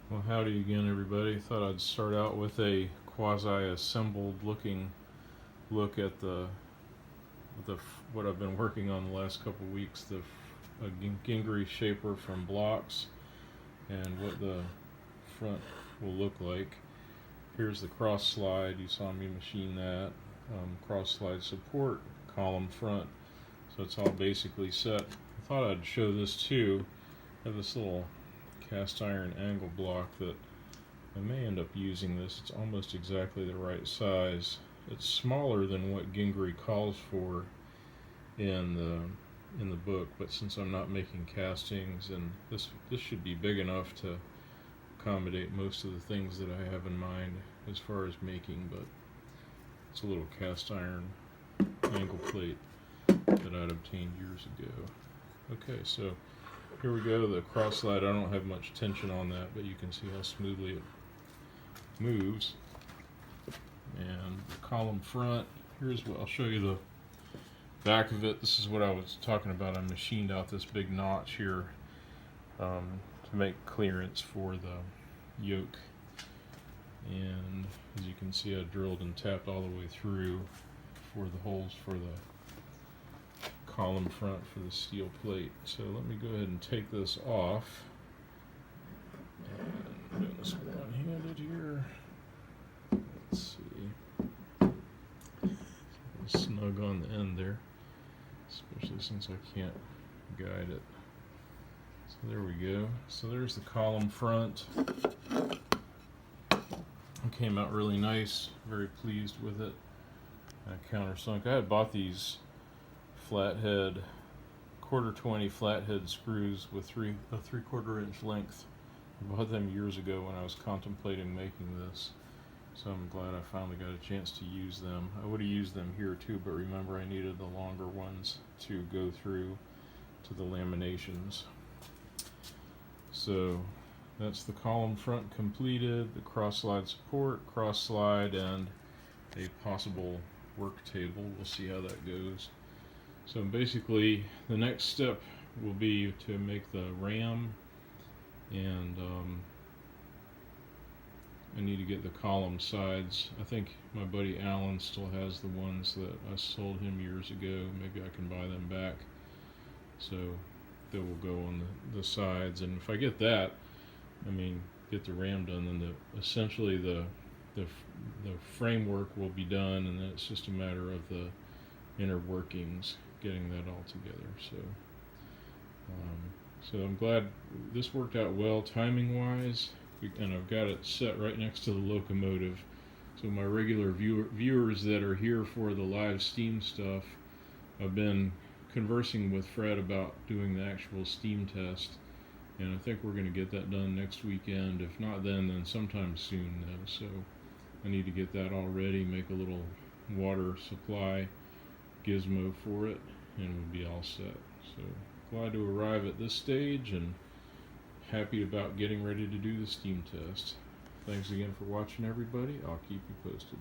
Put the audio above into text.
Well, howdy again, everybody. Thought I'd start out with a quasi-assembled looking look at what I've been working on the last couple weeks. The Gingery Shaper from blocks, and what the front will look like. Here's the cross slide. You saw me machine that. Cross slide support, column front. So it's all basically set. I thought I'd show this too. I have this little cast iron angle block that I may end up using this. It's almost exactly the right size. It's smaller than what Gingery calls for in the book, but since I'm not making castings, and this should be big enough to accommodate most of the things that I have in mind as far as making, but it's a little cast iron angle plate that I'd obtained years ago. Okay, so here we go, the cross slide. I don't have much tension on that, but you can see how smoothly it moves. And the column front, here's what I'll show you the back of it. This is what I was talking about. I machined out this big notch here to make clearance for the yoke. And as you can see, I drilled and tapped all the way through for the holes for the column front for the steel plate. So let me go ahead and take this off. And doing this one-handed here. Let's see. Snug on the end there, especially since I can't guide it. So there we go. So there's the column front. It came out really nice. Very pleased with it. Countersunk. I had bought these flathead, 1/4 flathead screws with a 3/4 inch length. I bought them years ago when I was contemplating making this, so I'm glad I finally got a chance to use them. I would have used them here too, but remember I needed the longer ones to go through to the laminations. So that's the column front completed, the cross slide support, cross slide, and a possible work table. We'll see how that goes. So basically the next step will be to make the ram, and I need to get the column sides. I think my buddy Alan still has the ones that I sold him years ago. Maybe I can buy them back. So they will go on the sides, and if I get that, get the ram done, then essentially the framework will be done, and then it's just a matter of the inner workings, getting that all together. So I'm glad this worked out well timing wise, and I've got it set right next to the locomotive. So my regular viewers that are here for the live steam stuff, I've been conversing with Fred about doing the actual steam test, and I think we're going to get that done next weekend. If not then sometime soon though. So I need to get that all ready, make a little water supply gizmo for it, and we'll be all set. So glad to arrive at this stage, and happy about getting ready to do the steam test. Thanks again for watching, everybody. I'll keep you posted.